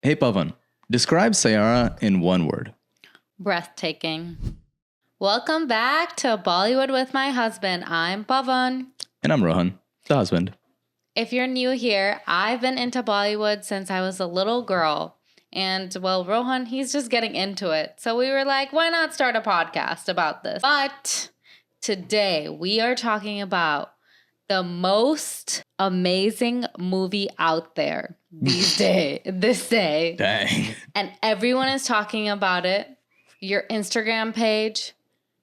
Hey Pavan, describe Saiyaara in one word. Breathtaking. Welcome back to Bollywood with my husband. I'm Pavan. And I'm Rohan, the husband. If you're new here, I've been into Bollywood since I was a little girl. And well, Rohan, he's just getting into it. So we were like, why not start a podcast about this? But today we are talking about the most amazing movie out there this day. Dang. And everyone is talking about it. Your Instagram page,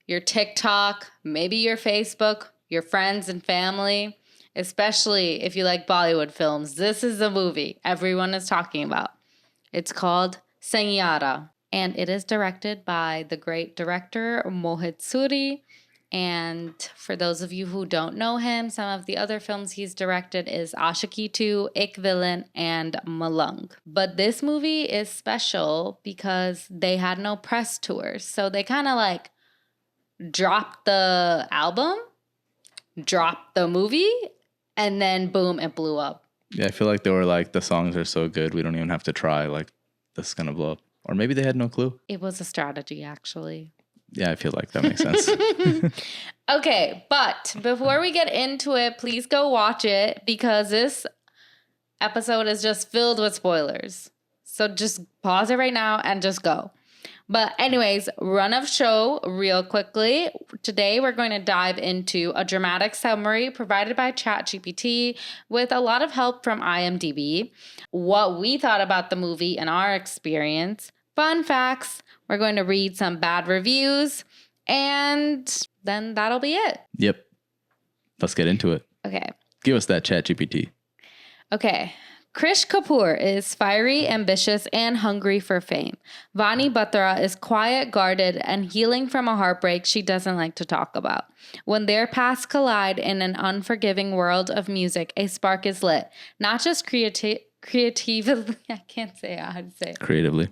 your TikTok, maybe your Facebook, your friends and family, especially if you like Bollywood films. This is the movie everyone is talking about. It's called Saiyaara, and it is directed by the great director Mohit Suri. And for those of you who don't know him, some of the other films he's directed is Ashiki 2, Ik Villain, and Malung. But this movie is special because they had no press tours. So they kind of like dropped the album, dropped the movie, and then boom, it blew up. Yeah, I feel like they were like, the songs are so good, we don't even have to try. Like, this is going to blow up. Or maybe they had no clue. It was a strategy, actually. Yeah, I feel like that makes sense. Okay, but before we get into it, please go watch it because this episode is just filled with spoilers. So just pause it right now and just go. But anyways, run of show real quickly. Today we're going to dive into a dramatic summary provided by ChatGPT with a lot of help from IMDb, what we thought about the movie and our experience, fun facts. We're going to read some bad reviews, and then that'll be it. Yep. Let's get into it. Okay. Give us that ChatGPT. Okay. Krish Kapoor is fiery, ambitious, and hungry for fame. Vani Batra is quiet, guarded, and healing from a heartbreak she doesn't like to talk about. When their paths collide in an unforgiving world of music, a spark is lit. Not just creatively, I can't say how to say it. Creatively.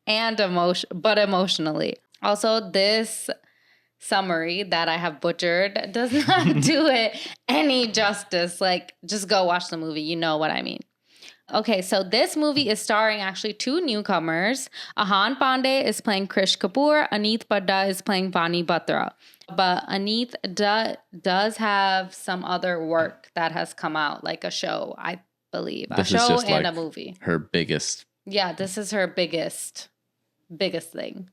And emotionally. Also, this summary that I have butchered does not do it any justice. Like, just go watch the movie. You know what I mean. Okay, so this movie is starring actually two newcomers. Ahan Pandey is playing Krish Kapoor. Aneet Padda is playing Vani Batra. But Aneet does have some other work that has come out, like a show, I believe. A show and a movie. Her biggest. Yeah, this is her biggest thing.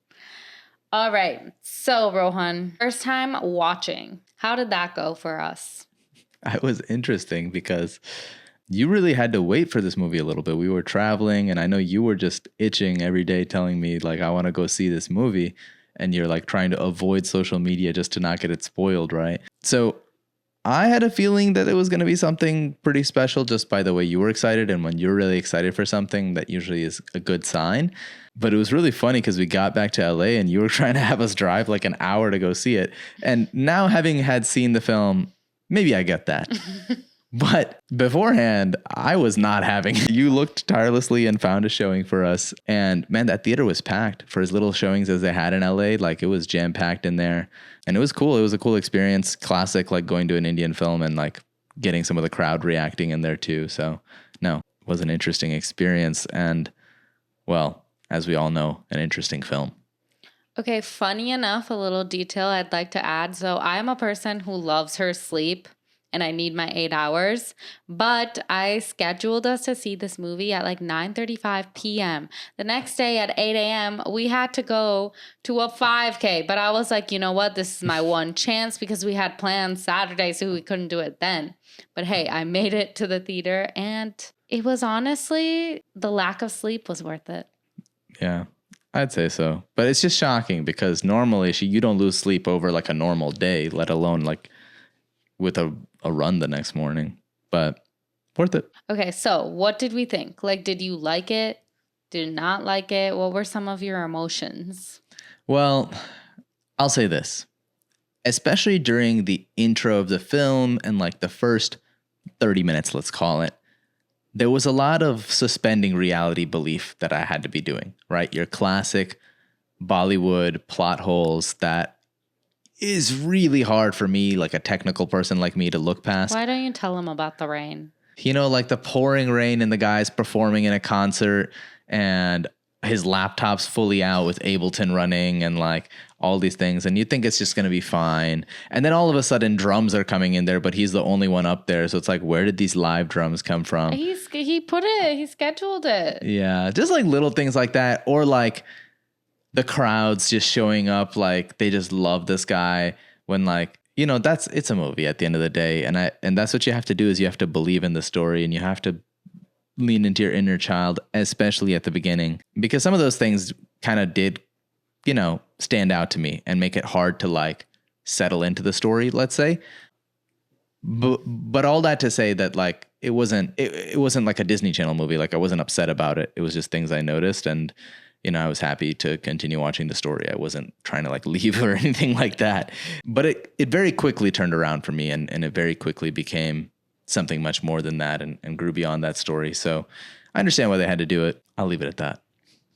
All right. So, Rohan, first time watching. How did that go for us? It was interesting because you really had to wait for this movie a little bit. We were traveling, and I know you were just itching every day telling me, like, I want to go see this movie. And you're like trying to avoid social media just to not get it spoiled, right? So I had a feeling that it was going to be something pretty special just by the way you were excited. And when you're really excited for something, that usually is a good sign. But it was really funny because we got back to LA and you were trying to have us drive like an hour to go see it. And now having had seen the film, maybe I get that. But beforehand, I was not having it. You looked tirelessly and found a showing for us. And man, that theater was packed for as little showings as they had in LA. Like, it was jam packed in there. And it was cool. It was a cool experience. Classic, like going to an Indian film and like getting some of the crowd reacting in there too. So no, it was an interesting experience. And well, as we all know, an interesting film. Okay, funny enough, a little detail I'd like to add. So I'm a person who loves her sleep and I need my 8 hours, but I scheduled us to see this movie at like 9:35 p.m. The next day at 8 a.m., we had to go to a 5K, but I was like, you know what? This is my one chance because we had plans Saturday, so we couldn't do it then. But hey, I made it to the theater and it was honestly, the lack of sleep was worth it. Yeah, I'd say so. But it's just shocking because normally you don't lose sleep over like a normal day, let alone like with a run the next morning. But worth it. Okay, so what did we think? Like, did you like it? Did you not like it? What were some of your emotions? Well, I'll say this. Especially during the intro of the film and like the first 30 minutes, let's call it, there was a lot of suspending reality belief that I had to be doing, right? Your classic Bollywood plot holes that is really hard for me, like a technical person like me, to look past. Why don't you tell them about the rain? You know, like the pouring rain and the guy's performing in a concert and his laptop's fully out with Ableton running and like all these things. And you think it's just going to be fine. And then all of a sudden drums are coming in there, but he's the only one up there. So it's like, where did these live drums come from? He scheduled it. Yeah. Just like little things like that. Or like the crowds just showing up. Like they just love this guy when like, you know, it's a movie at the end of the day. And that's what you have to do is you have to believe in the story and you have to lean into your inner child, especially at the beginning, because some of those things kind of did, you know, stand out to me and make it hard to like settle into the story, let's say. But all that to say that like, it wasn't like a Disney Channel movie. Like I wasn't upset about it. It was just things I noticed. And, you know, I was happy to continue watching the story. I wasn't trying to like leave or anything like that, but it very quickly turned around for me and it very quickly became something much more than that and grew beyond that story. So I understand why they had to do it. I'll leave it at that.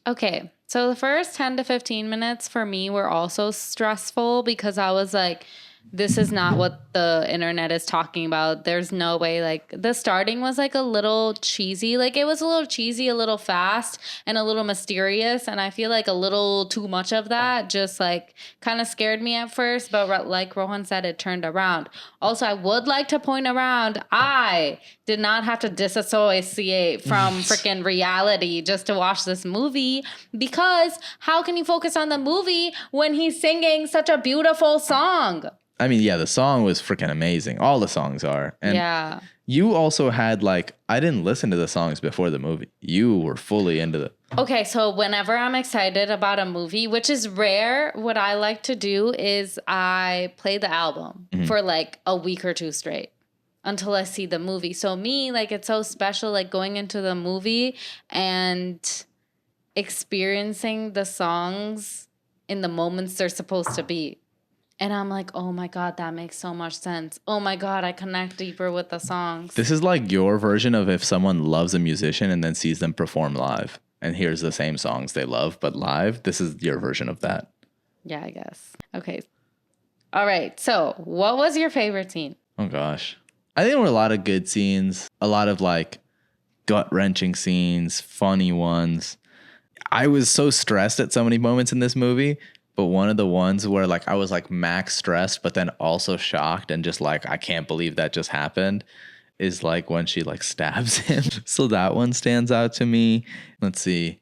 Okay. So the first 10 to 15 minutes for me were also stressful because I was like, this is not what the internet is talking about. There's no way. Like the starting was like a little cheesy. Like it was a little cheesy, a little fast and a little mysterious. And I feel like a little too much of that just like kind of scared me at first. But like Rohan said, it turned around. Also, I would like to point around, I did not have to disassociate from freaking reality just to watch this movie, because how can you focus on the movie when he's singing such a beautiful song? I mean, yeah, the song was freaking amazing. All the songs are. And yeah. You also had like, I didn't listen to the songs before the movie. You were fully into the... Okay, so whenever I'm excited about a movie, which is rare, what I like to do is I play the album for like a week or two straight until I see the movie. So me, like it's so special, like going into the movie and experiencing the songs in the moments they're supposed to be. And I'm like, oh my God, that makes so much sense. Oh my God, I connect deeper with the songs. This is like your version of if someone loves a musician and then sees them perform live and hears the same songs they love, but live. This is your version of that. Yeah, I guess. Okay. All right. So what was your favorite scene? Oh gosh. I think there were a lot of good scenes, a lot of like gut-wrenching scenes, funny ones. I was so stressed at so many moments in this movie. But one of the ones where like I was like max stressed, but then also shocked and just like, I can't believe that just happened, is like when she like stabs him. So that one stands out to me. Let's see.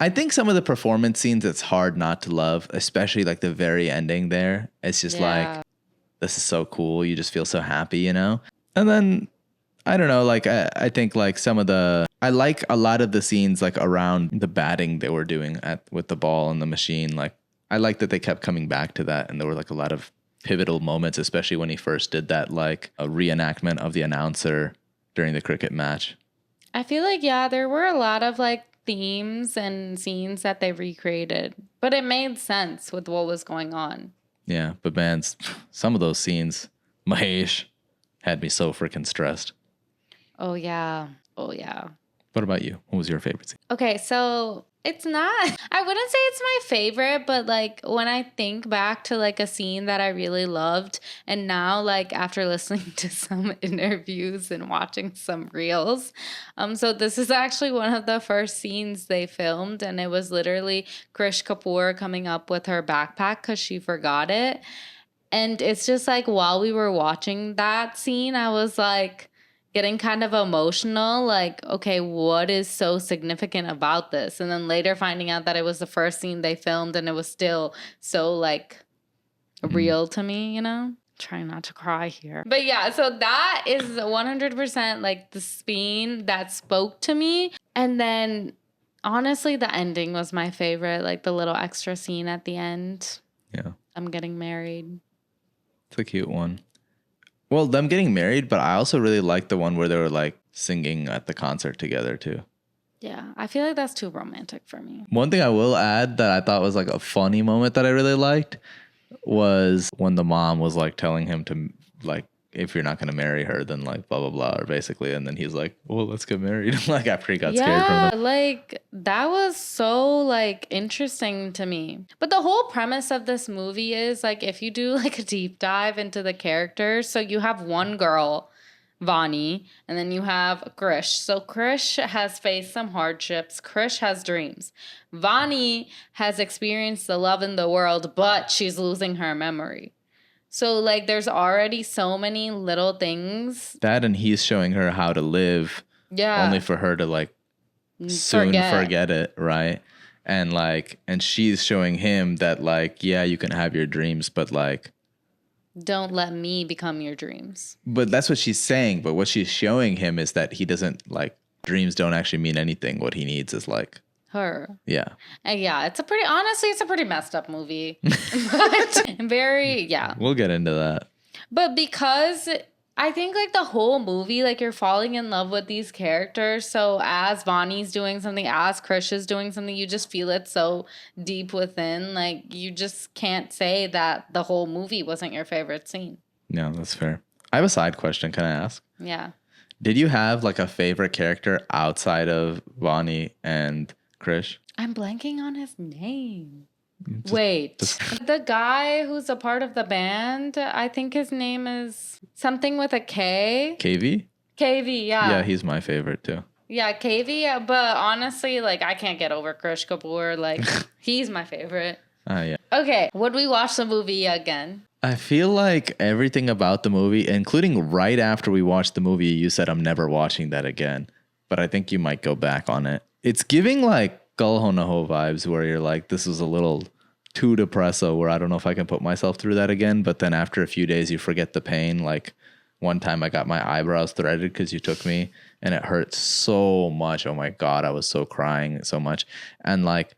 I think some of the performance scenes, it's hard not to love, especially like the very ending there. It's just like, this is so cool. You just feel so happy, you know? And then, I don't know, like I think like I like a lot of the scenes like around the batting they were doing with the ball and the machine. Like, I like that they kept coming back to that, and there were like a lot of pivotal moments, especially when he first did that, like a reenactment of the announcer during the cricket match. I feel like, yeah, there were a lot of like themes and scenes that they recreated, but it made sense with what was going on. Yeah, but man, some of those scenes, Mahesh, had me so freaking stressed. Oh, yeah. Oh, yeah. What about you? What was your favorite scene? Okay, so it's not, I wouldn't say it's my favorite, but like when I think back to like a scene that I really loved, and now like after listening to some interviews and watching some reels, so this is actually one of the first scenes they filmed, and it was literally Krish Kapoor coming up with her backpack because she forgot it. And it's just like while we were watching that scene, I was like, getting kind of emotional, like, okay, what is so significant about this? And then later finding out that it was the first scene they filmed and it was still so like real to me, you know? Trying not to cry here. But yeah, so that is 100% like the scene that spoke to me. And then honestly, the ending was my favorite, like the little extra scene at the end. Yeah. I'm getting married. It's a cute one. Well, them getting married, but I also really liked the one where they were like singing at the concert together too. Yeah, I feel like that's too romantic for me. One thing I will add that I thought was like a funny moment that I really liked was when the mom was like telling him to like, if you're not going to marry her, then like blah, blah, blah, or basically. And then he's like, well, let's get married. Like after he got scared from them. Like that was so like interesting to me. But the whole premise of this movie is like, if you do like a deep dive into the characters, so you have one girl, Vani, and then you have Krish. So Krish has faced some hardships. Krish has dreams. Vani has experienced the love in the world, but she's losing her memory. So like there's already so many little things. That and he's showing her how to live only for her to like soon forget it, right? And she's showing him that like, yeah, you can have your dreams, but like don't let me become your dreams. But that's what she's saying. But what she's showing him is that he doesn't like dreams don't actually mean anything. What he needs is like her. Yeah. And yeah, it's a pretty messed up movie. But We'll get into that. But because I think like the whole movie, like you're falling in love with these characters. So as Vani's doing something, as Krish is doing something, you just feel it so deep within. Like you just can't say that the whole movie wasn't your favorite scene. No, that's fair. I have a side question. Can I ask? Yeah. Did you have like a favorite character outside of Vani and Krish? I'm blanking on his name. The guy who's a part of the band, I think his name is something with a K. KV? KV, yeah. Yeah, he's my favorite too. Yeah, KV, but honestly, like, I can't get over Krish Kapoor. Like, he's my favorite. Yeah. Okay, would we watch the movie again? I feel like everything about the movie, including right after we watched the movie, you said, I'm never watching that again. But I think you might go back on it. It's giving like Galho Naho vibes where you're like, this is a little too depresso where I don't know if I can put myself through that again. But then after a few days, you forget the pain. Like one time I got my eyebrows threaded because you took me and it hurt so much. Oh my God, I was so crying so much. And like,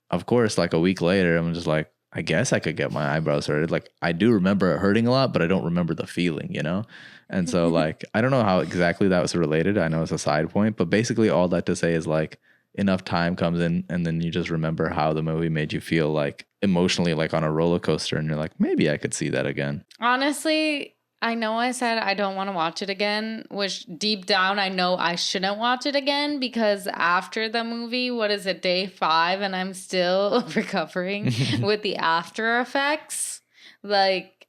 of course, like a week later, I'm just like, I guess I could get my eyebrows threaded. Like I do remember it hurting a lot, but I don't remember the feeling, you know? And so like, I don't know how exactly that was related. I know it's a side point, but basically all that to say is like, enough time comes in and then you just remember how the movie made you feel like emotionally like on a roller coaster and you're like, maybe I could see that again. Honestly, I know I said I don't want to watch it again, which deep down I know I shouldn't watch it again because after the movie, what is it, day 5 and I'm still recovering with the after effects. Like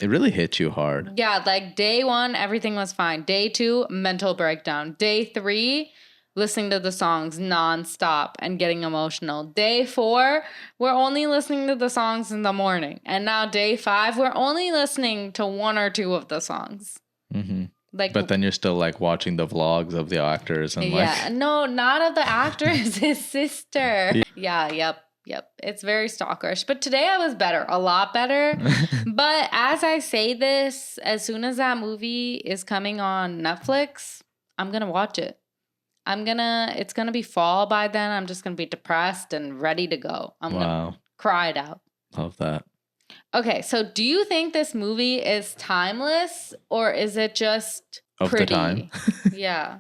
it really hit you hard. Yeah, like day 1, everything was fine. Day 2, mental breakdown. Day 3, listening to the songs nonstop and getting emotional. Day 4, we're only listening to the songs in the morning. And now day 5, we're only listening to 1 or 2 of the songs. Mm-hmm. Like, but then you're still like watching the vlogs of the actors and no, not of the actors, his sister. Yep. It's very stalkerish. But today I was better, a lot better. But as I say this, as soon as that movie is coming on Netflix, I'm going to watch it. It's going to be fall by then. I'm just going to be depressed and ready to go. I'm going to cry it out. Love that. Okay, so do you think this movie is timeless or is it just pretty? Of the time? Yeah.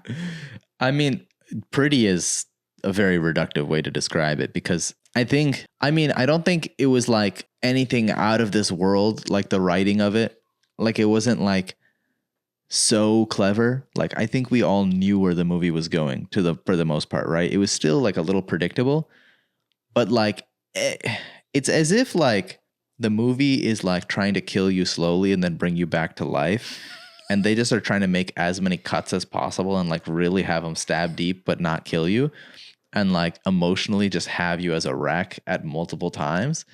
I mean, pretty is a very reductive way to describe it because I don't think it was like anything out of this world, like the writing of it. Like it wasn't like so clever. Like I think we all knew where the movie was going for the most part, right? It was still like a little predictable, but like it's as if like the movie is like trying to kill you slowly and then bring you back to life. And they just are trying to make as many cuts as possible and like really have them stab deep, but not kill you. And like emotionally just have you as a wreck at multiple times.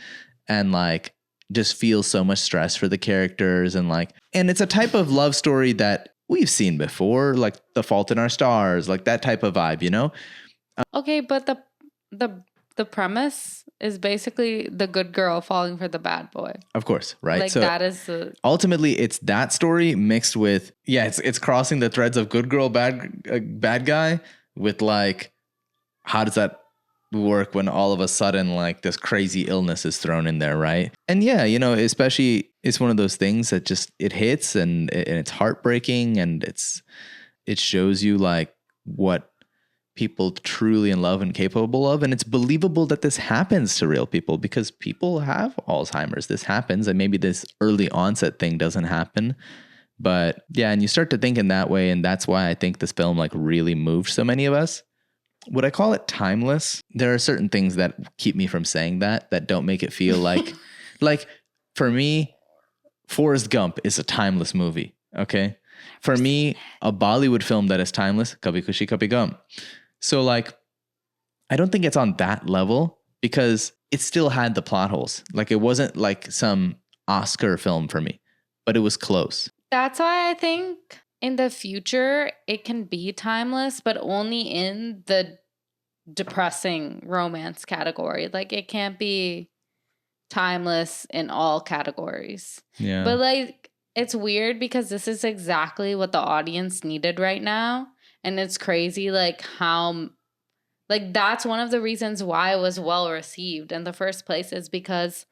And like just feel so much stress for the characters and it's a type of love story that we've seen before, like The Fault in Our Stars, like that type of vibe, you know? Okay, but the premise is basically the good girl falling for the bad boy. Of course, right? Like so that is ultimately it's that story mixed with it's crossing the threads of good girl, bad guy with like how does that work when all of a sudden like this crazy illness is thrown in there, right? And especially it's one of those things that just it hits and it's heartbreaking and it shows you like what people truly in love and capable of, and it's believable that this happens to real people because people have Alzheimer's. This happens, and maybe this early onset thing doesn't happen, but yeah, and you start to think in that way, and that's why I think this film like really moved so many of us. Would I call it timeless? There are certain things that keep me from saying that don't make it feel like, like for me, Forrest Gump is a timeless movie. Okay. For me, a Bollywood film that is timeless, Kabhi Khushi Kabhi Gum. So like, I don't think it's on that level because it still had the plot holes. Like it wasn't like some Oscar film for me, but it was close. That's why I think in the future it can be timeless, but only in the depressing romance category. Like it can't be timeless in all categories. Yeah. But like it's weird because this is exactly what the audience needed right now. And it's crazy like how like that's one of the reasons why it was well received in the first place is because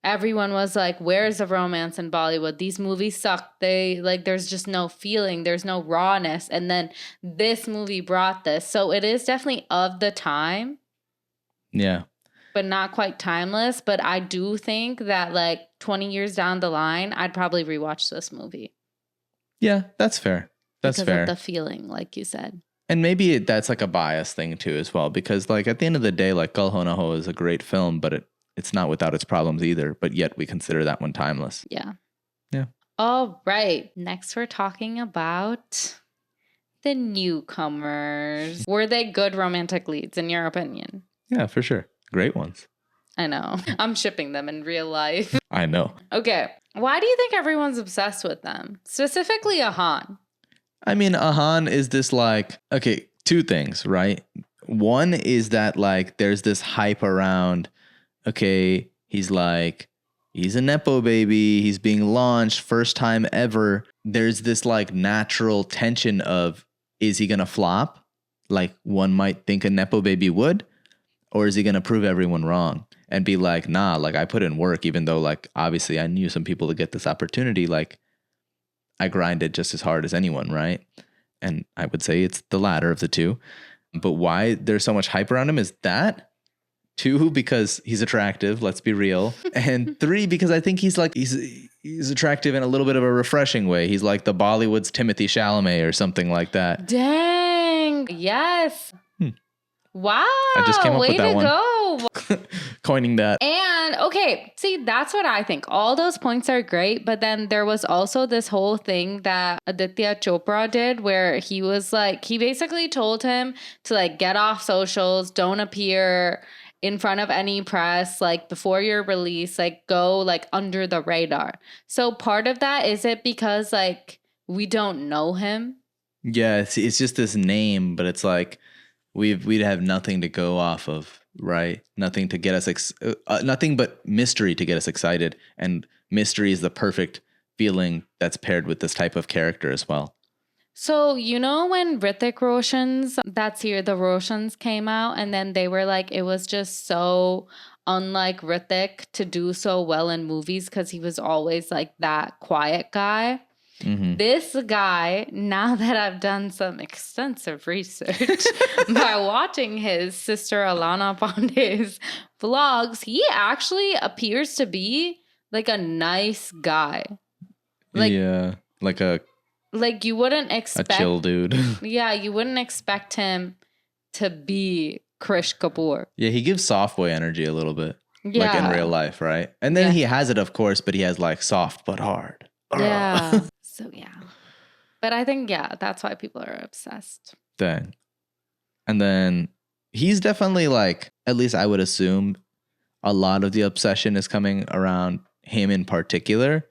everyone was like, where's the romance in Bollywood? These movies suck. They like there's just no feeling, there's no rawness. And then this movie brought this. So it is definitely of the time. Yeah. But not quite timeless. But I do think that like 20 years down the line, I'd probably rewatch this movie. Yeah, that's fair. That's because fair. of the feeling, like you said. And maybe that's like a bias thing too as well. Because like at the end of the day, like Kal Ho Na Ho is a great film, but it's not without its problems either. But yet we consider that one timeless. Yeah. Yeah. All right. Next we're talking about the newcomers. Were they good romantic leads in your opinion? Yeah, for sure. Great ones. I know. I'm shipping them in real life. I know. Okay. Why do you think everyone's obsessed with them? Specifically Ahan. I mean, Ahan is this like, okay, two things, right? One is that like there's this hype around, okay, he's a Nepo baby. He's being launched first time ever. There's this like natural tension of, is he going to flop? Like one might think a Nepo baby would. Or is he going to prove everyone wrong and be like, nah, like I put in work, even though like obviously I knew some people to get this opportunity. Like I grinded just as hard as anyone, right? And I would say it's the latter of the two. But why there's so much hype around him is that. Two, because he's attractive, let's be real. And three, because I think he's attractive in a little bit of a refreshing way. He's like the Bollywood's Timothy Chalamet or something like that. Dang. Yes. Wow. I just came up way with that to one. Go. Coining that. And okay, see, that's what I think. All those points are great, but then there was also this whole thing that Aditya Chopra did where he was like, he basically told him to like get off socials, don't appear in front of any press, like before your release, like go like under the radar. So part of that, is it because like we don't know him? Yeah, it's just this name, but it's like we'd have nothing to go off of, right? Nothing to get us, nothing but mystery to get us excited. And mystery is the perfect feeling that's paired with this type of character as well. So, you know, when Hrithik Roshan's That's Year the Roshans came out, and then they were like, it was just so unlike Hrithik to do so well in movies because he was always like that quiet guy. Mm-hmm. This guy, now that I've done some extensive research by watching his sister Alana Pandey's vlogs, he actually appears to be like a nice guy. Like, yeah, like you wouldn't expect a chill dude. Yeah, you wouldn't expect him to be Krish Kapoor. Yeah, he gives soft boy energy a little bit. Yeah. Like in real life, right? And then he has it, of course, but he has like soft but hard. Yeah. So yeah. But I think, yeah, that's why people are obsessed. Dang. And then he's definitely like, at least I would assume a lot of the obsession is coming around him in particular.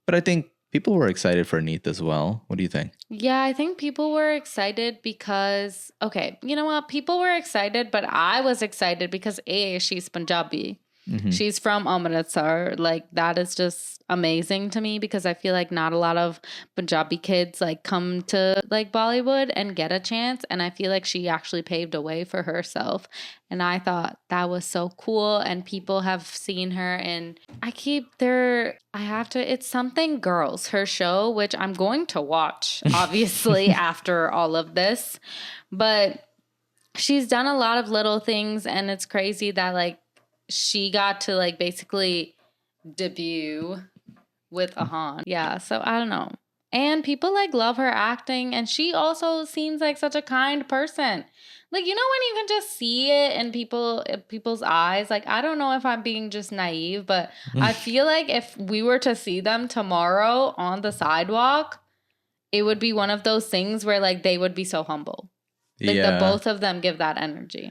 But I think people were excited for Neeth as well. What do you think? Yeah, I think people were excited because, okay, you know what? People were excited, but I was excited because A, she's Punjabi. Mm-hmm. She's from Amritsar. Like, that is just amazing to me because I feel like not a lot of Punjabi kids like come to like Bollywood and get a chance. And I feel like she actually paved a way for herself. And I thought that was so cool. And people have seen her and it's Something Girls, her show, which I'm going to watch, obviously, after all of this. But she's done a lot of little things and it's crazy that like, she got to like basically debut with Ahan. Yeah, so I don't know. And people like love her acting and she also seems like such a kind person. Like, you know, when you can just see it in people's eyes, like, I don't know if I'm being just naive, but I feel like if we were to see them tomorrow on the sidewalk, it would be one of those things where like they would be so humble. Like the both of them give that energy.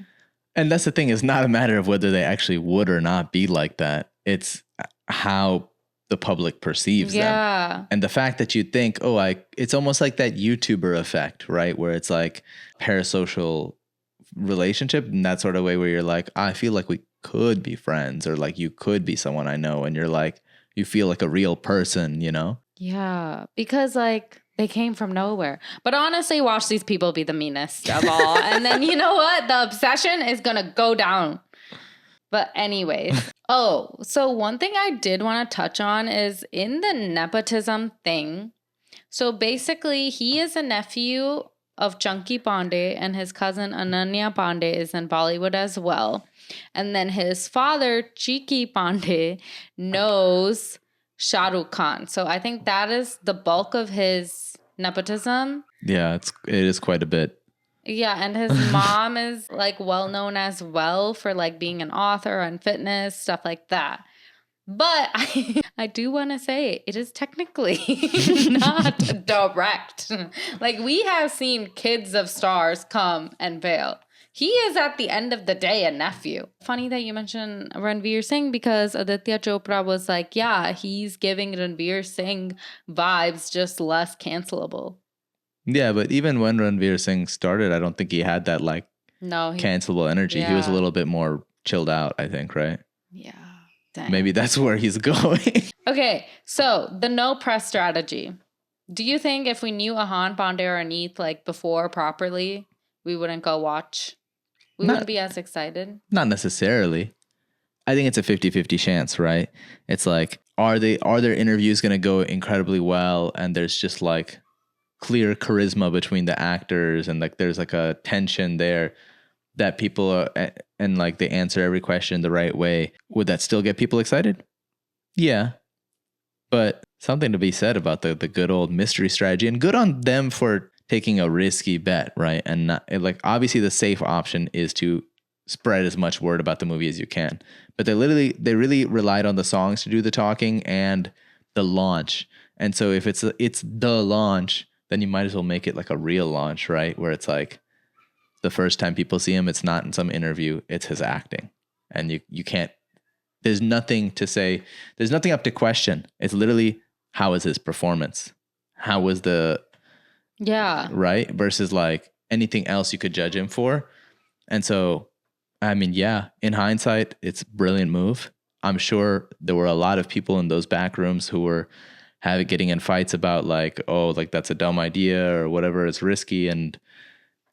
And that's the thing. It's not a matter of whether they actually would or not be like that. It's how the public perceives them. And the fact that you think, it's almost like that YouTuber effect, right? Where it's like parasocial relationship in that sort of way where you're like, I feel like we could be friends, or like you could be someone I know. And you're like, you feel like a real person, you know? Yeah. Because like they came from nowhere. But honestly, watch these people be the meanest of all. And then you know what? The obsession is going to go down. But anyways. So one thing I did want to touch on is in the nepotism thing. So basically, he is a nephew of Chunky Pandey, and his cousin Ananya Pandey is in Bollywood as well. And then his father, Cheeky Pandey, knows Shah Rukh Khan. So I think that is the bulk of his nepotism. Yeah, it is quite a bit. Yeah, and his mom is like well known as well for like being an author and fitness, stuff like that. But I do want to say it is technically not direct. Like we have seen kids of stars come and fail. He is at the end of the day a nephew. Funny that you mentioned Ranveer Singh because Aditya Chopra was like, yeah, he's giving Ranveer Singh vibes, just less cancelable. Yeah, but even when Ranveer Singh started, I don't think he had that like cancelable energy. Yeah. He was a little bit more chilled out, I think, right? Yeah. Dang. Maybe that's where he's going. Okay, so the no press strategy. Do you think if we knew Ahan Pandey or Aneeth like before properly, we wouldn't go watch? We wouldn't be as excited? Not necessarily. I think it's a 50-50 chance, right? It's like, are their interviews going to go incredibly well and there's just like clear charisma between the actors and like there's like a tension there that people are, and like they answer every question the right way. Would that still get people excited? Yeah. But something to be said about the good old mystery strategy, and good on them for taking a risky bet, right? And not, like obviously the safe option is to spread as much word about the movie as you can. But they really relied on the songs to do the talking and the launch. And so if it's the launch, then you might as well make it like a real launch, right? Where it's like the first time people see him, it's not in some interview, it's his acting. And you can't, there's nothing to say, there's nothing up to question. It's literally, how is his performance? How was right? Versus like anything else you could judge him for. And so, I mean, yeah, in hindsight, it's a brilliant move. I'm sure there were a lot of people in those back rooms who were getting in fights about like, oh, like that's a dumb idea or whatever, it's risky. And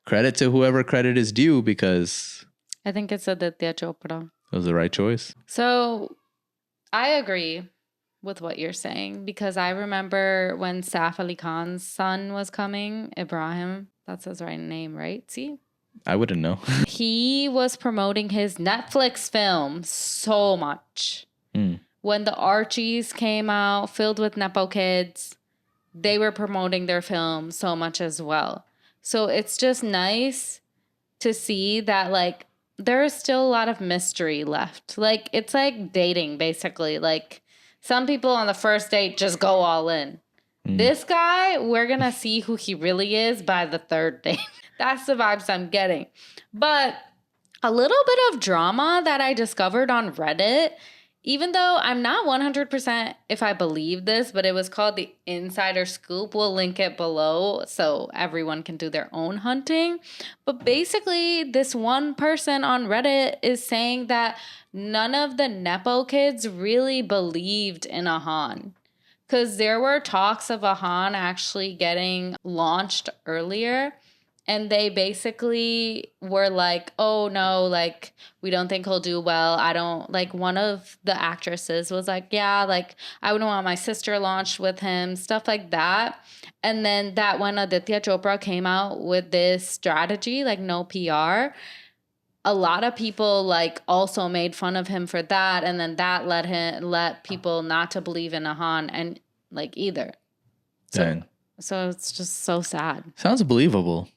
credit to whoever credit is due, because I think it's Aditya Chopra. It was the right choice. So I agree with what you're saying, because I remember when Saif Ali Khan's son was coming, Ibrahim, that's his right name, right? See? I wouldn't know. He was promoting his Netflix film so much. When the Archies came out, filled with Nepo kids, they were promoting their film so much as well. So it's just nice to see that, like, there is still a lot of mystery left. Like, it's like dating, basically. Like, some people on the first date just go all in. This guy, we're going to see who he really is by the third date. That's the vibes I'm getting. But a little bit of drama that I discovered on Reddit, even though I'm not 100% if I believe this, but it was called the Insider Scoop. We'll link it below so everyone can do their own hunting. But basically, this one person on Reddit is saying that none of the Nepo kids really believed in Ahan. Because there were talks of Ahan actually getting launched earlier. And they basically were like, oh, no, like, we don't think he'll do well. I don't, like, one of the actresses was like, yeah, like, I wouldn't want my sister launched with him, stuff like that. And then that when Aditya Chopra came out with this strategy, like, no PR, a lot of people, like, also made fun of him for that. And then that let people not to believe in Ahan and, like, either. Dang. So it's just so sad. Sounds believable.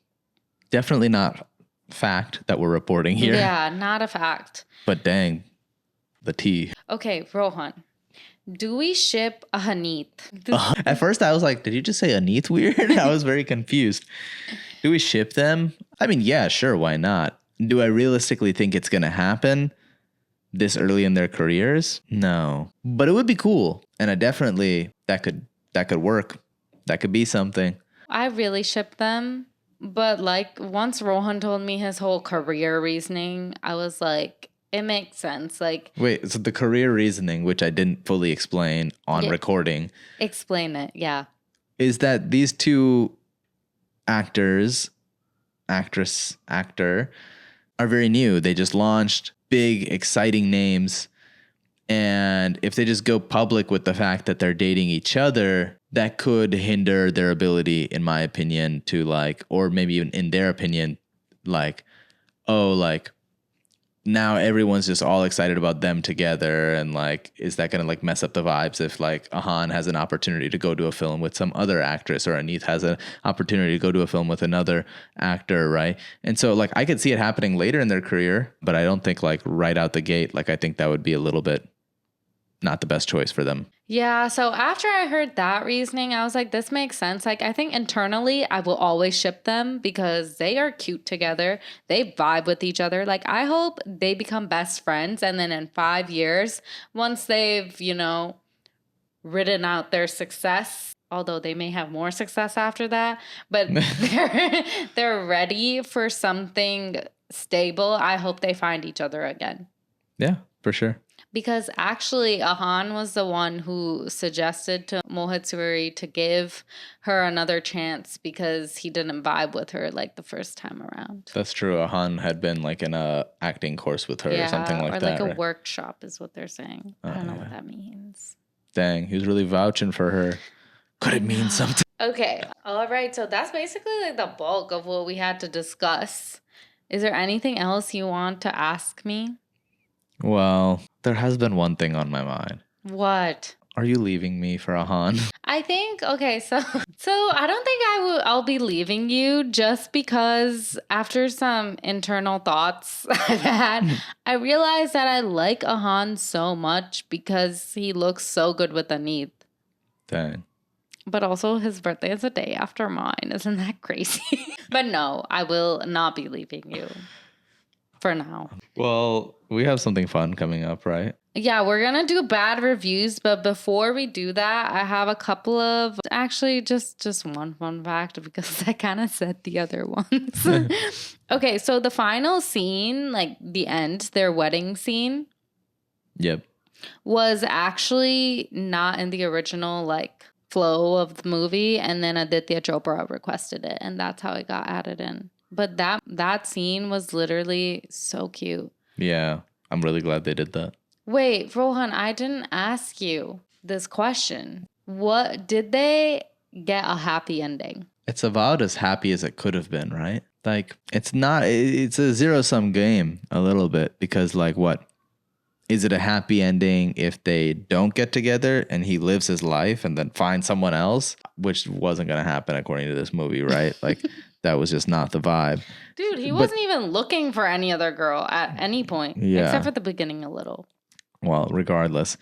Definitely not fact that we're reporting here. Yeah, not a fact. But dang, the tea. Okay, Rohan. Do we ship a Hanith? At first, I was like, did you just say Aneeth weird? I was very confused. Do we ship them? I mean, yeah, sure. Why not? Do I realistically think it's going to happen this early in their careers? No, but it would be cool. And I definitely, that could work. That could be something. I really ship them. But like once Rohan told me his whole career reasoning, I was like, it makes sense. Like, Wait, so the career reasoning, which I didn't fully explain on recording, explain it. Yeah. is that these two actor, are very new. They just launched big, exciting names. And if they just go public with the fact that they're dating each other, that could hinder their ability, in my opinion, to like, or maybe even in their opinion, like, oh, like now everyone's just all excited about them together. And like, is that going to like mess up the vibes if like Ahan has an opportunity to go to a film with some other actress, or Aneeth has an opportunity to go to a film with another actor, right? And so like I could see it happening later in their career, but I don't think like right out the gate, like I think that would be a little bit not the best choice for them. Yeah, so after I heard that reasoning, I was like, this makes sense. Like, I think internally, I will always ship them because they are cute together. They vibe with each other. Like, I hope they become best friends. And then in 5 years, once they've, ridden out their success, although they may have more success after that, but they're ready for something stable. I hope they find each other again. Yeah, for sure. Because actually, Ahan was the one who suggested to Mohit Suri to give her another chance because he didn't vibe with her like the first time around. That's true. Ahan had been like in a acting course with her or something like that. Or like a right? workshop is what they're saying. I don't know what that means. Dang, he was really vouching for her. Could it mean something? Okay. All right. So that's basically like the bulk of what we had to discuss. Is there anything else you want to ask me? Well, there has been one thing on my mind. What? Are you leaving me for Ahan? I think, okay, so I don't think I'll be leaving you just because after some internal thoughts I've had, I realized that I like Ahan so much because he looks so good with Aneeth. Dang. But also his birthday is a day after mine. Isn't that crazy? But no, I will not be leaving you. For now. Well, we have something fun coming up, right? Yeah, we're going to do bad reviews. But before we do that, I have a couple of actually just one fun fact because I kind of said the other ones. Okay, so the final scene, like the end, their wedding scene. Yep. Was actually not in the original like flow of the movie. And then Aditya Chopra requested it. And that's how it got added in. But that scene was literally so cute. Yeah, I'm really glad they did that. Wait, Rohan, I didn't ask you this question. What did they get a happy ending? It's about as happy as it could have been, right? Like it's a zero-sum game a little bit because like what? Is it a happy ending if they don't get together and he lives his life and then finds someone else, which wasn't going to happen according to this movie, right? Like that was just not the vibe. Dude, he wasn't even looking for any other girl at any point, except for the beginning a little. Well, regardless.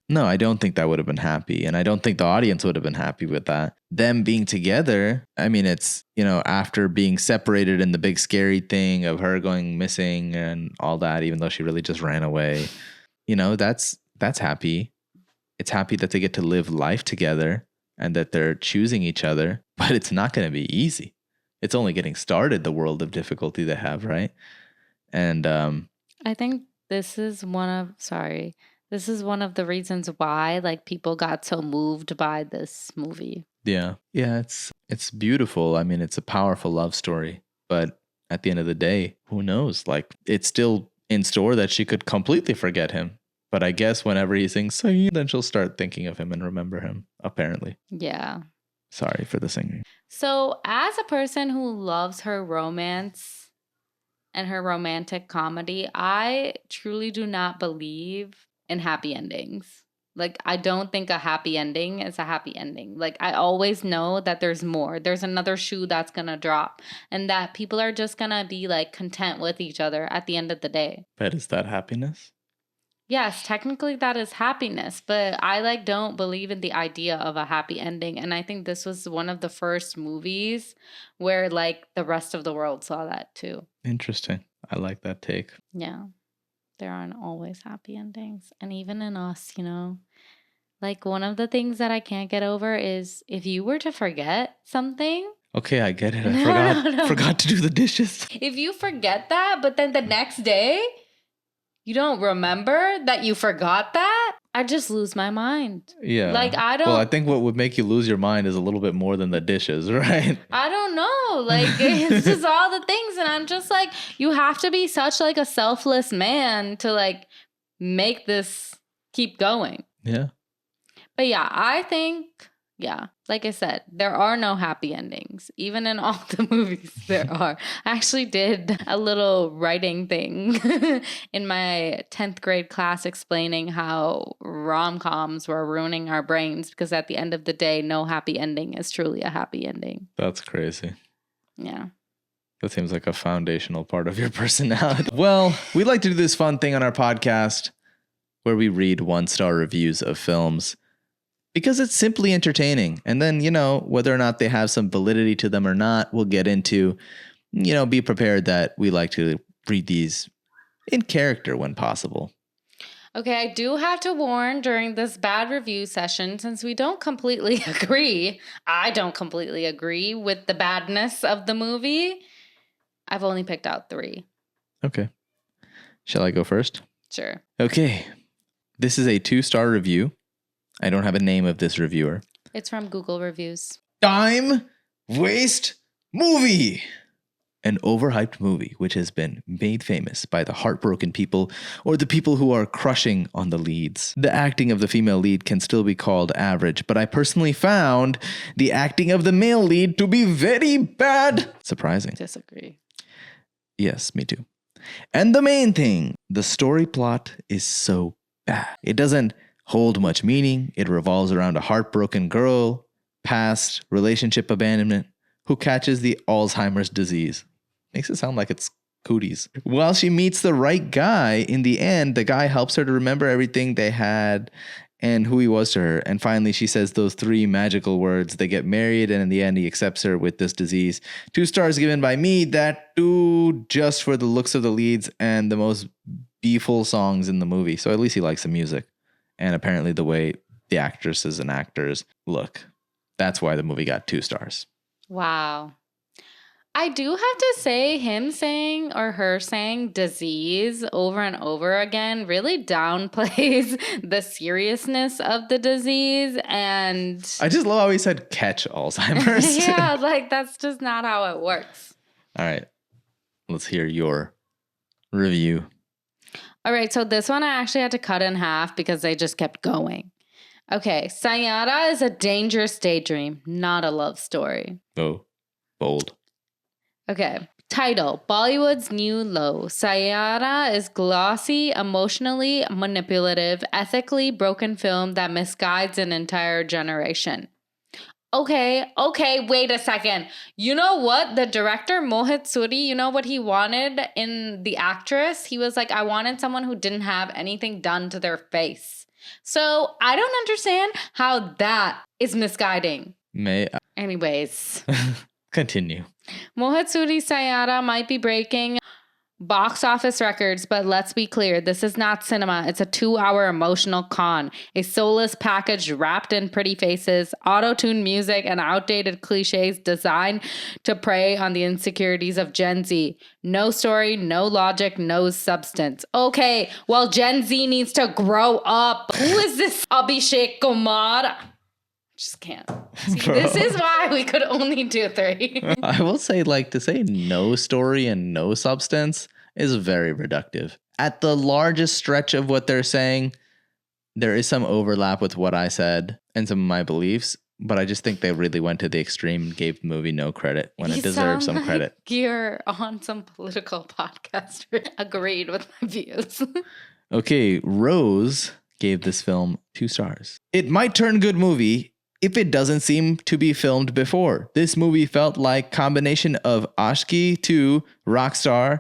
No, I don't think that would have been happy. And I don't think the audience would have been happy with that. Them being together, I mean, it's, after being separated in the big scary thing of her going missing and all that, even though she really just ran away. That's happy. It's happy that they get to live life together and that they're choosing each other, but it's not going to be easy. It's only getting started, the world of difficulty they have, right? And I think this is one of the reasons why like people got so moved by this movie. Yeah, it's beautiful. I mean, it's a powerful love story, but at the end of the day, who knows? Like it's still in store that she could completely forget him. But I guess whenever he sings Saiyaara, then she'll start thinking of him and remember him, apparently. Yeah. Sorry for the singing. So as a person who loves her romance and her romantic comedy, I truly do not believe in happy endings. Like, I don't think a happy ending is a happy ending. Like, I always know that there's more. There's another shoe that's going to drop. And that people are just going to be, like, content with each other at the end of the day. But is that happiness? Yes, technically that is happiness, but I like don't believe in the idea of a happy ending. And I think this was one of the first movies where like the rest of the world saw that too. Interesting. I like that take. Yeah. There aren't always happy endings. And even in us, like one of the things that I can't get over is if you were to forget something. Okay, I get it. I No. forgot to do the dishes. If you forget that, but then the next day you don't remember that you forgot that, I just lose my mind. Yeah. Like I don't. Well, I think what would make you lose your mind is a little bit more than the dishes, right? I don't know. Like it's just all the things, and I'm just like, you have to be such like a selfless man to like make this keep going. Yeah. But yeah, I think, like I said, there are no happy endings. Even in all the movies, there are. I actually did a little writing thing in my 10th grade class explaining how rom-coms were ruining our brains because at the end of the day, no happy ending is truly a happy ending. That's crazy. Yeah. That seems like a foundational part of your personality. Well, we like to do this fun thing on our podcast where we read 1-star reviews of films. Because it's simply entertaining. And then, whether or not they have some validity to them or not, we'll get into, be prepared that we like to read these in character when possible. Okay, I do have to warn during this bad review session, since we don't completely agree, I don't completely agree with the badness of the movie. I've only picked out 3. Okay. Shall I go first? Sure. Okay. This is a 2-star review. I don't have a name of this reviewer. It's from Google Reviews. Time Waste Movie. An overhyped movie which has been made famous by the heartbroken people or the people who are crushing on the leads. The acting of the female lead can still be called average, but I personally found the acting of the male lead to be very bad. Surprising. Disagree. Yes, me too. And the main thing, the story plot is so bad. It doesn't hold much meaning. It revolves around a heartbroken girl, past relationship abandonment, who catches the Alzheimer's disease. Makes it sound like it's cooties. While she meets the right guy, in the end, the guy helps her to remember everything they had and who he was to her. And finally, she says those 3 magical words. They get married, and in the end, he accepts her with this disease. 2 stars given by me, that too, just for the looks of the leads and the most beautiful songs in the movie. So at least he likes the music. And apparently the way the actresses and actors look. That's why the movie got 2 stars. Wow. I do have to say him saying or her saying disease over and over again really downplays the seriousness of the disease. And I just love how he said catch Alzheimer's. yeah, like that's just not how it works. All right. Let's hear your review. All right, so this one I actually had to cut in half because they just kept going. Okay, Saiyaara is a dangerous daydream, not a love story. Oh, bold. Okay, title, Bollywood's new low. Saiyaara is glossy, emotionally manipulative, ethically broken film that misguides an entire generation. Okay, wait a second. You know what? The director, Mohit Suri, you know what he wanted in the actress? He was like, I wanted someone who didn't have anything done to their face. So I don't understand how that is misguiding. Anyways. Continue. Mohit Suri's Saiyaara might be breaking box office records, but let's be clear, this is not cinema. It's a 2-hour emotional con, a soulless package wrapped in pretty faces, auto-tuned music, and outdated cliches designed to prey on the insecurities of Gen Z. No story, no logic, no substance. Okay, well, Gen Z needs to grow up. Who is this Abhishek Kumar? Just can't. See, this is why we could only do 3. I will say, to say no story and no substance is very reductive. At the largest stretch of what they're saying, there is some overlap with what I said and some of my beliefs, but I just think they really went to the extreme and gave the movie no credit when it deserves some credit. You're on some political podcast. Agreed with my views. Okay, Rose gave this film 2 stars. It might turn good movie if it doesn't seem to be filmed before. This movie felt like combination of Ashki 2, Rockstar,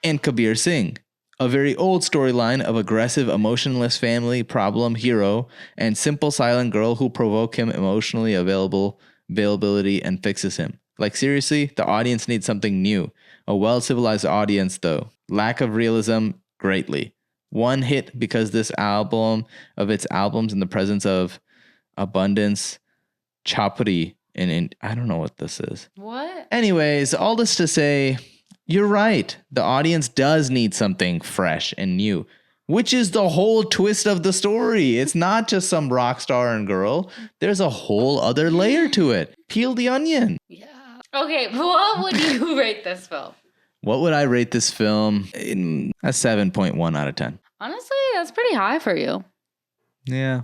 and Kabir Singh. A very old storyline of aggressive, emotionless family problem hero and simple silent girl who provoke him emotionally availability and fixes him. Like seriously, the audience needs something new. A well-civilized audience though. Lack of realism greatly. One hit because this album of its albums in the presence of abundance chapri in I don't know what this is. What? Anyways, all this to say, you're right. The audience does need something fresh and new, which is the whole twist of the story. It's not just some rock star and girl. There's a whole other layer to it. Peel the onion. Yeah. Okay, what would you rate this film? What would I rate this film? In a 7.1 out of 10. Honestly, that's pretty high for you. Yeah.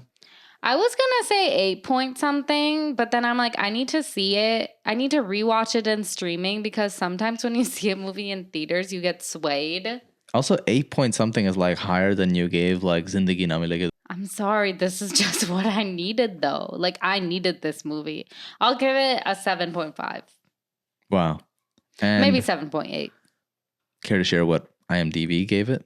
I was going to say 8 point something, but then I'm like, I need to see it. I need to rewatch it in streaming because sometimes when you see a movie in theaters, you get swayed. Also, 8 point something is like higher than you gave like Zindagi Na Milegi. I'm sorry. This is just what I needed though. Like I needed this movie. I'll give it a 7.5. Wow. And maybe 7.8. Care to share what IMDb gave it?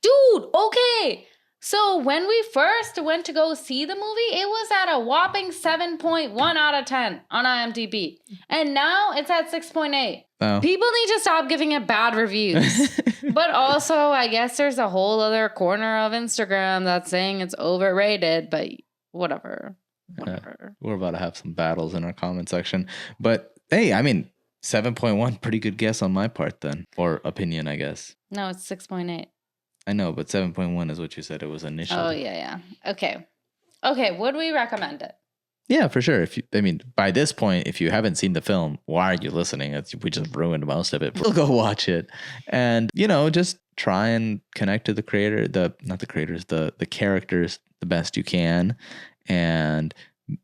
Dude, okay. So when we first went to go see the movie, it was at a whopping 7.1 out of 10 on IMDb. And now it's at 6.8. Oh. People need to stop giving it bad reviews. But also, I guess there's a whole other corner of Instagram that's saying it's overrated, but whatever. We're about to have some battles in our comment section. But hey, I mean, 7.1, pretty good guess on my part then. Or opinion, I guess. No, it's 6.8. I know, but 7.1 is what you said it was initially. Oh, yeah. Okay, would we recommend it? Yeah, for sure. By this point, if you haven't seen the film, why are you listening? We just ruined most of it. We'll go watch it. And, just try and connect to the creator, the characters the best you can. And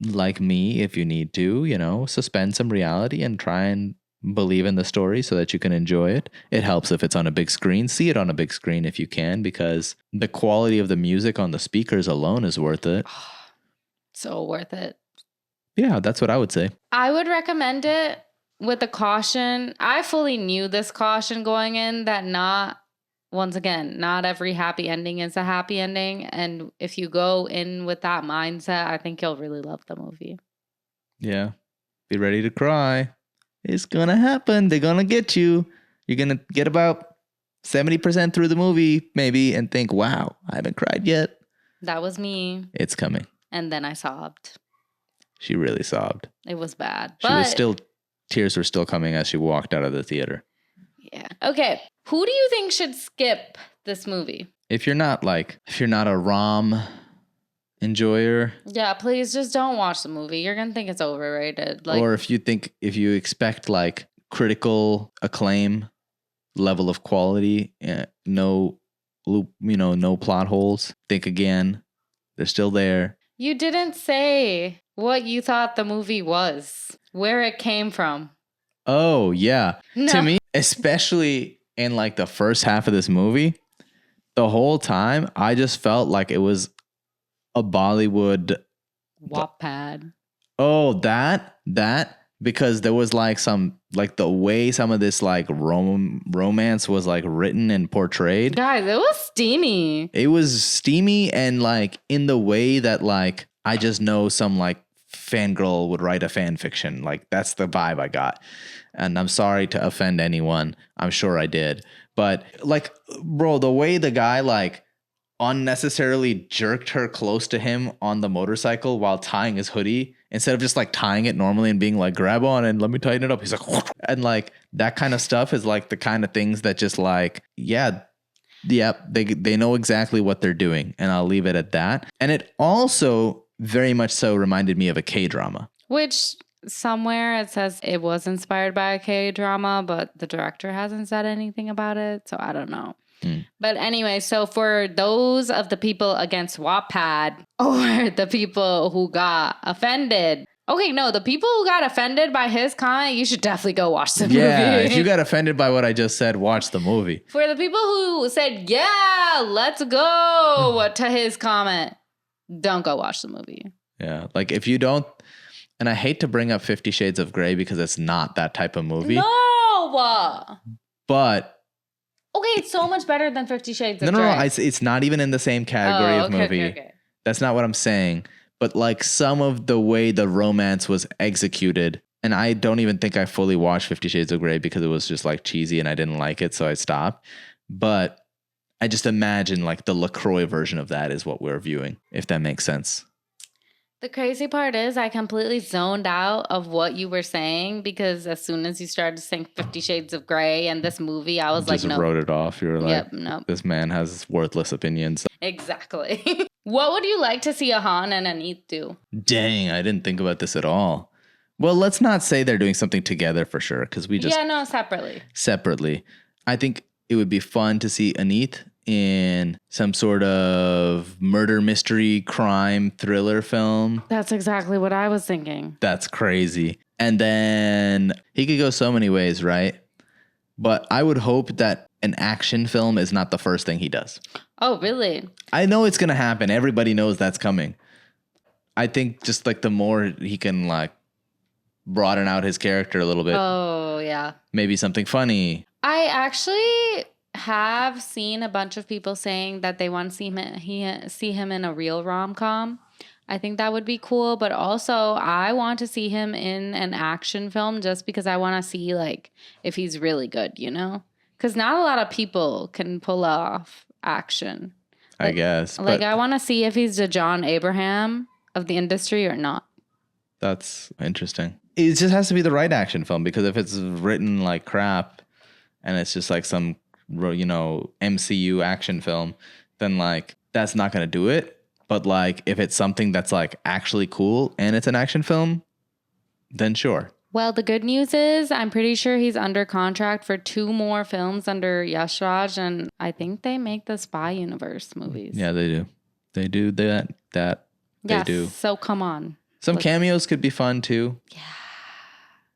like me, if you need to, suspend some reality and try and believe in the story so that you can enjoy it. It helps if it's on a big screen. See it on a big screen if you can, because the quality of the music on the speakers alone is worth it. So worth it. Yeah, that's what I would say. I would recommend it with the caution. I fully knew this caution going in that not every happy ending is a happy ending. And if you go in with that mindset, I think you'll really love the movie. Yeah. Be ready to cry. It's gonna happen. They're gonna get you. You're gonna get about 70% through the movie, maybe, and think, wow, I haven't cried yet. That was me. It's coming. And then I sobbed. She really sobbed. It was bad. Tears were still coming as she walked out of the theater. Yeah. Okay. Who do you think should skip this movie? If you're not a rom enjoyer. Yeah, please just don't watch the movie. You're going to think it's overrated. Or if you expect like critical acclaim level of quality, no plot holes, think again. They're still there. You didn't say what you thought the movie was, where it came from. Oh, yeah. No. To me, especially in like the first half of this movie, the whole time I just felt like it was a Bollywood Wattpad. Oh, that because there was like the way some of this like romance was like written and portrayed. Guys, it was steamy. It was steamy and like in the way that like I just know some like fangirl would write a fan fiction. Like that's the vibe I got. And I'm sorry to offend anyone. I'm sure I did. But like, bro, the way the guy like unnecessarily jerked her close to him on the motorcycle while tying his hoodie instead of just like tying it normally and being like, grab on and let me tighten it up. He's like, and like that kind of stuff is like the kind of things that just like, they know exactly what they're doing. And I'll leave it at that. And it also very much so reminded me of a K-drama. Which somewhere it says it was inspired by a K-drama, but the director hasn't said anything about it. So I don't know. But anyway, so for those of the people against Wattpad or the people who got offended. Okay, no, the people who got offended by his comment, you should definitely go watch the movie. Yeah, if you got offended by what I just said, watch the movie. For the people who said, yeah, let's go to his comment, don't go watch the movie. Yeah, like if you don't, and I hate to bring up 50 Shades of Grey because it's not that type of movie. No! But Okay, it's so much better than 50 Shades of No, Grey. it's not even in the same category of movie. Okay. That's not what I'm saying. But like some of the way the romance was executed, and I don't even think I fully watched 50 Shades of Grey because it was just like cheesy and I didn't like it, so I stopped. But I just imagine like the LaCroix version of that is what we're viewing, if that makes sense. The crazy part is I completely zoned out of what you were saying because as soon as you started saying 50 Shades of Grey and this movie, I was Just like, no. wrote it off. You were like, Yep, no. This man has worthless opinions. Exactly. What would you like to see Ahan and Aneet do? Dang, I didn't think about this at all. Well, let's not say they're doing something together for sure, because we just... Yeah, no, separately. Separately. I think it would be fun to see Aneet in some sort of murder mystery crime thriller film. That's exactly what I was thinking. That's crazy. And then he could go so many ways, right? But I would hope that an action film is not the first thing he does. Oh, really? I know it's going to happen. Everybody knows that's coming. I think just like the more he can like broaden out his character a little bit. Oh, yeah. Maybe something funny. I actually have seen a bunch of people saying that they want to see him in a real rom-com. I think that would be cool, but also I want to see him in an action film just because I want to see like if he's really good, you know? Because not a lot of people can pull off action. I guess. Like I want to see if he's the John Abraham of the industry or not. That's interesting. It just has to be the right action film, because if it's written like crap and it's just like some, you know, MCU action film, then like that's not going to do it. But like if it's something that's like actually cool and it's an action film, then sure. Well, the good news is I'm pretty sure he's under contract for 2 more films under Yash Raj, and I think they make the Spy Universe movies. Yeah, they do. They do that. They do. So come on. Some cameos could be fun too. Yeah.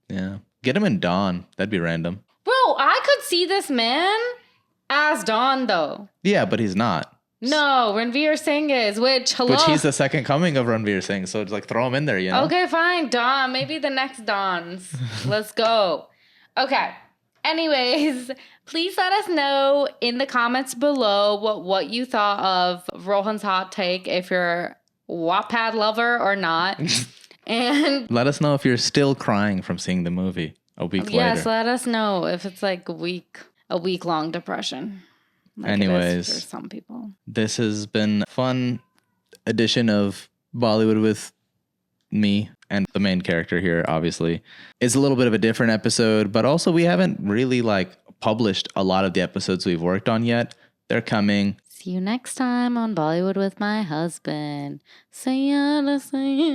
Yeah. Get him in Dawn. That'd be random. Bro, I could see this man as Don though. Yeah, but he's not. No, Ranveer Singh is, which he's the second coming of Ranveer Singh, so it's like throw him in there, you know? Okay, fine, Don. Maybe the next Dons. Let's go. Okay. Anyways, please let us know in the comments below what you thought of Rohan's hot take, if you're a Wattpad lover or not. And let us know if you're still crying from seeing the movie a week later. Yes, let us know if it's like a week-long depression. Like anyways, for some people. This has been a fun edition of Bollywood with me and the main character here, obviously. It's a little bit of a different episode, but also we haven't really like published a lot of the episodes we've worked on yet. They're coming. See you next time on Bollywood with my husband. Saiyaara, Saiyaara.